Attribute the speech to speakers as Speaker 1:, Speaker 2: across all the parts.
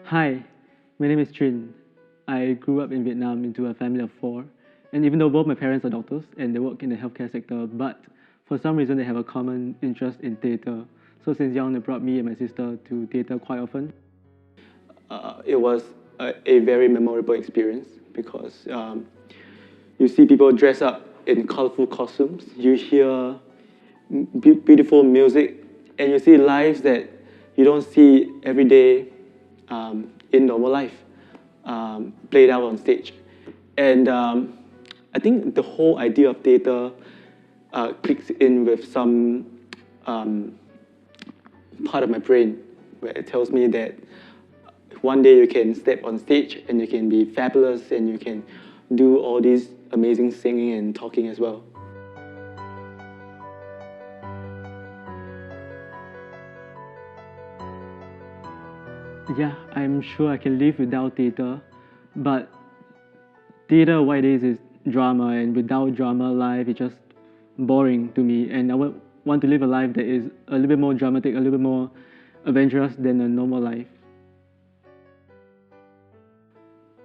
Speaker 1: Hi, my name is Trin. I grew up in Vietnam into a family of four, and even though both my parents are doctors and they work in the healthcare sector, but for some reason they have a common interest in theatre. So since young, they brought me and my sister to theatre quite often. It was a very memorable experience because you see people dress up in colorful costumes, you hear beautiful music, and you see lives that you don't see every day in normal life played out on stage. And I think the whole idea of theatre clicks in with some part of my brain where it tells me that one day you can step on stage and you can be fabulous and you can do all these amazing singing and talking as well. Yeah, I'm sure I can live without theatre, but theatre what it is drama, and without drama, life is just boring to me. And I would want to live a life that is a little bit more dramatic, a little bit more adventurous than a normal life.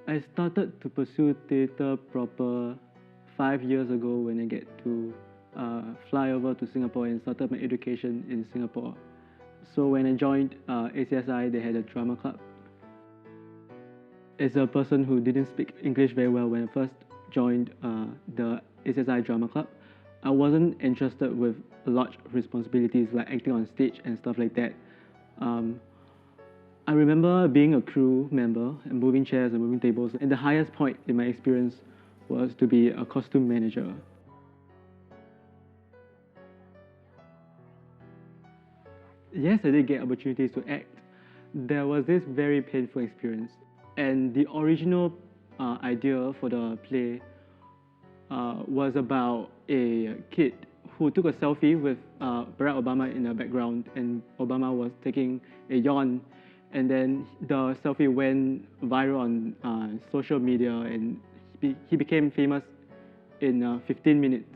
Speaker 1: I started to pursue theatre proper 5 years ago when I get to fly over to Singapore and started my education in Singapore. So when I joined ACSI, they had a drama club. As a person who didn't speak English very well when I first joined the ACSI drama club, I wasn't interested with large responsibilities like acting on stage and stuff like that. I remember being a crew member and moving chairs and moving tables, and the highest point in my experience was to be a costume manager. Yes, I did get opportunities to act. There was this very painful experience, and the original idea for the play was about a kid who took a selfie with Barack Obama in the background, and Obama was taking a yawn, and then the selfie went viral on social media, and he became famous in 15 minutes.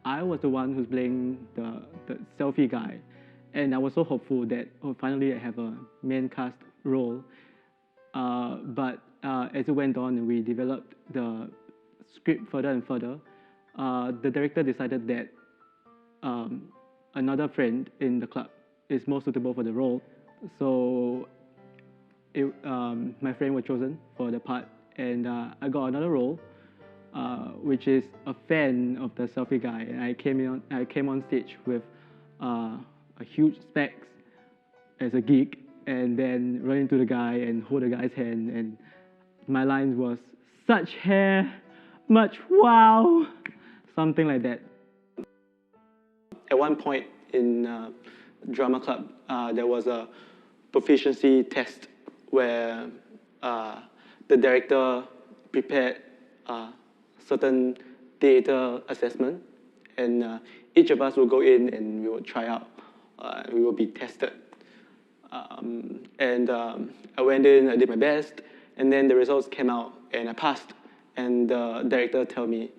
Speaker 1: I was the one who's playing the selfie guy, and I was so hopeful that finally I have a main cast role. But as it went on and we developed the script further and further, the director decided that another friend in the club is more suitable for the role. So my friend was chosen for the part, and I got another role, which is a fan of the selfie guy. And I came on stage with a huge specs as a geek, and then run into the guy and hold the guy's hand, and my line was such hair, much wow, something like that. At one point in drama club, there was a proficiency test where the director prepared certain theatre assessment, and each of us will go in and we will try out. We will be tested. I went in, I did my best, and then the results came out and I passed. And the director told me,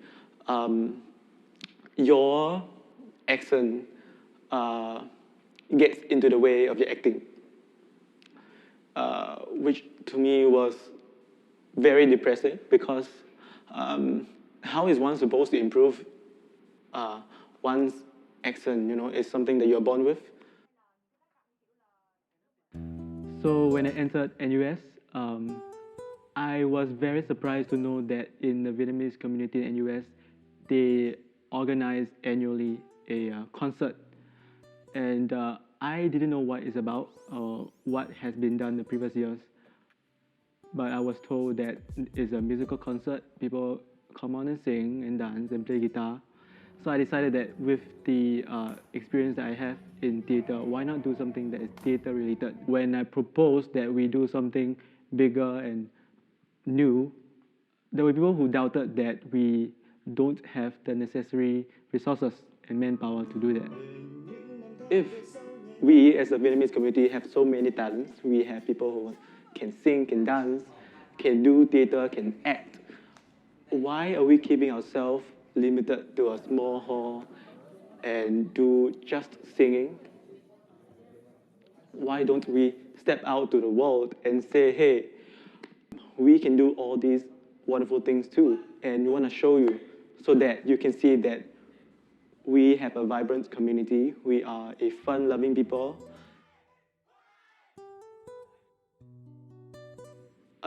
Speaker 1: your accent gets into the way of your acting, which to me was very depressing because how is one supposed to improve one's accent? You know, it's something that you're born with. So when I entered NUS, I was very surprised to know that in the Vietnamese community in NUS, they organize annually a concert. And I didn't know what it's about or what has been done the previous years. But I was told that it's a musical concert. People come on and sing and dance and play guitar. So I decided that with the experience that I have in theatre, why not do something that is theatre related? When I proposed that we do something bigger and new, there were people who doubted that we don't have the necessary resources and manpower to do that. If we as a Vietnamese community have so many talents, we have people who can sing, can dance, can do theatre, can act, why are we keeping ourselves limited to a small hall and do just singing? why don't we step out to the world and say, hey, we can do all these wonderful things too, and we want to show you so that you can see that we have a vibrant community, we are a fun-loving people.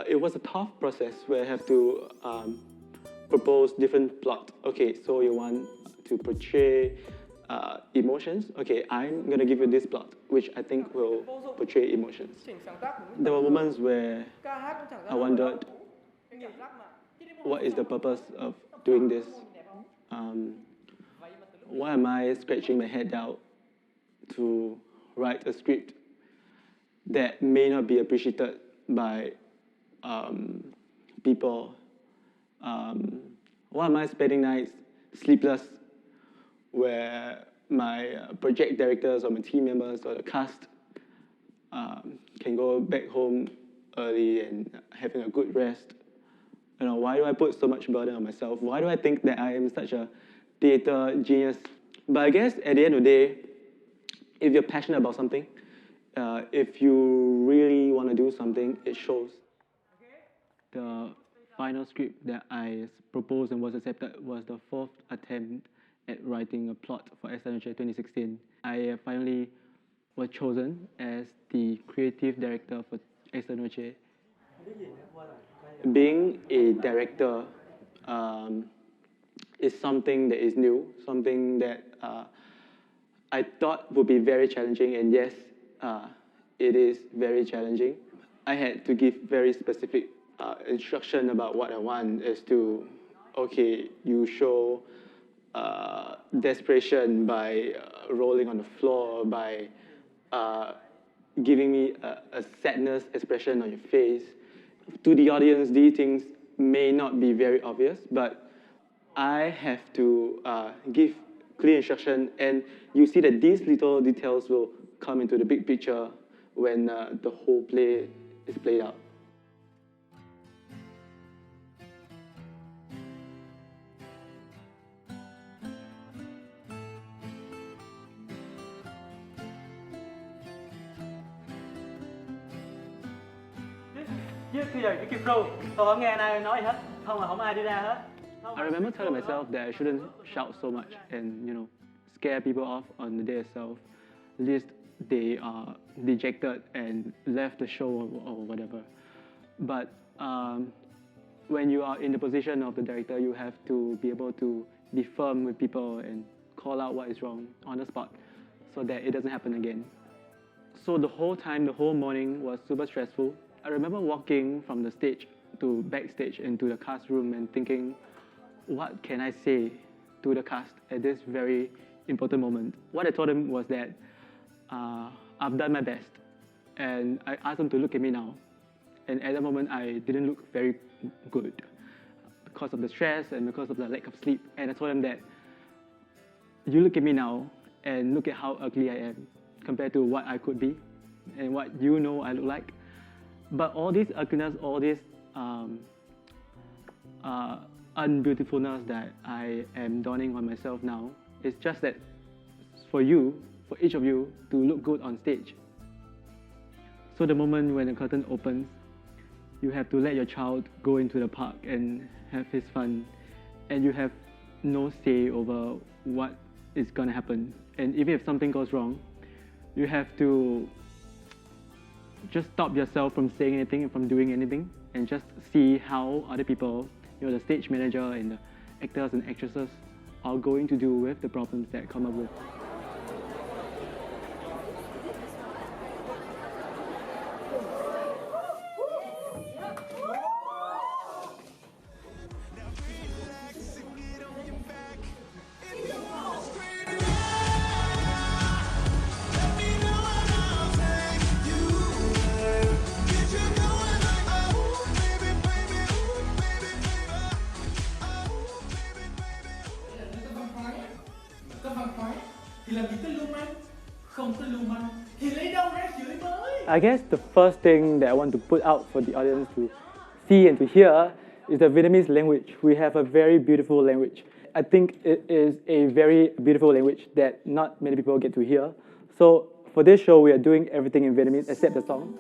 Speaker 1: It was a tough process where I have to propose different plot. Okay, so you want to portray emotions? Okay, I'm gonna give you this plot, which I think will portray emotions. There were moments where I wondered, what is the purpose of doing this? Why am I scratching my head out to write a script that may not be appreciated by people? Why am I spending nights sleepless where my project directors or my team members or the cast can go back home early and having a good rest? You know, why do I put so much burden on myself? Why do I think that I am such a theater genius? But I guess at the end of the day, if you're passionate about something, if you really want to do something, it shows. The final script that I proposed and was accepted was the fourth attempt at writing a plot for Esta Noche 2016. I finally was chosen as the creative director for Esta Noche. Being a director is something that is new, something that I thought would be very challenging, and yes, it is very challenging. I had to give very specific instruction about what I want as to, okay, you show desperation by rolling on the floor, by giving me a sadness expression on your face. To the audience, these things may not be very obvious, but I have to give clear instruction, and you see that these little details will come into the big picture when the whole play is played out. I remember telling myself that I shouldn't shout so much and, you know, scare people off on the day itself. At least they are dejected and left the show or whatever. But when you are in the position of the director, you have to be able to be firm with people and call out what is wrong on the spot so that it doesn't happen again. So the whole time, the whole morning was super stressful. I remember walking from the stage to backstage into the cast room and thinking, what can I say to the cast at this very important moment? What I told them was that I've done my best, and I asked them to look at me now. And at that moment, I didn't look very good because of the stress and because of the lack of sleep. And I told them that you look at me now and look at how ugly I am compared to what I could be and what you know I look like. But all this ugliness, all this unbeautifulness that I am donning on myself now, it's just that for you, for each of you, to look good on stage. So the moment when the curtain opens, you have to let your child go into the park and have his fun, and you have no say over what is gonna happen. And even if something goes wrong, you have to just stop yourself from saying anything and from doing anything, and just see how other people, you know, the stage manager and the actors and actresses are going to deal with the problems that come up with. I guess the first thing that I want to put out for the audience to see and to hear is the Vietnamese language. We have a very beautiful language. I think it is a very beautiful language that not many people get to hear. So for this show, we are doing everything in Vietnamese except the song.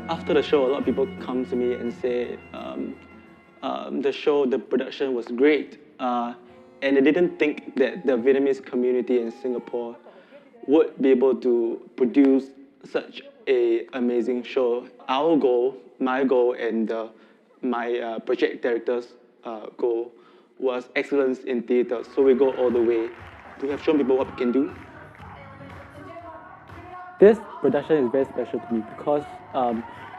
Speaker 1: After the show, a lot of people come to me and say the production was great, and they didn't think that the Vietnamese community in Singapore would be able to produce such an amazing show. Our goal, my goal, and my project director's goal was excellence in theatre. So we go all the way to have shown people what we can do. This production is very special to me because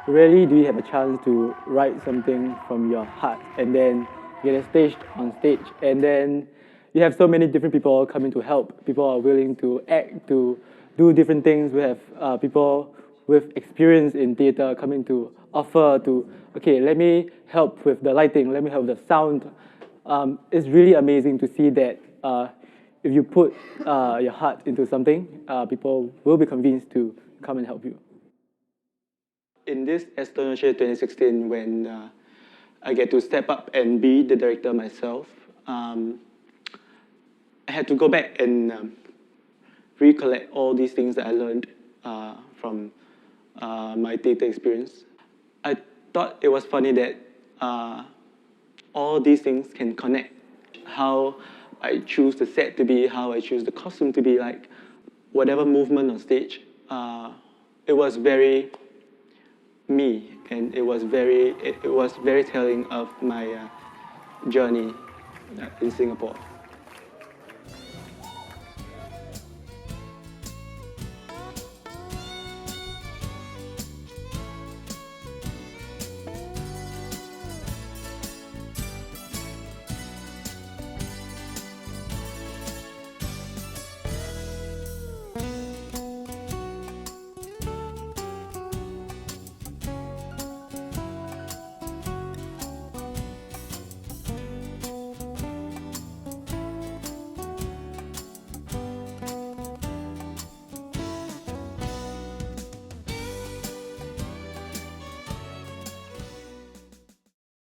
Speaker 1: rarely do you have a chance to write something from your heart and then get it staged on stage. And then you have so many different people coming to help. People are willing to act, to do different things. We have people with experience in theatre coming to offer to, okay, let me help with the lighting, let me help with the sound. It's really amazing to see that if you put your heart into something, people will be convinced to come and help you. In this Esta Noche 2016, when I get to step up and be the director myself, I had to go back and recollect all these things that I learned from my theatre experience. I thought it was funny that all these things can connect. How I choose the set to be, how I choose the costume to be, like whatever movement on stage. It was very me, and it was very telling of my journey in Singapore.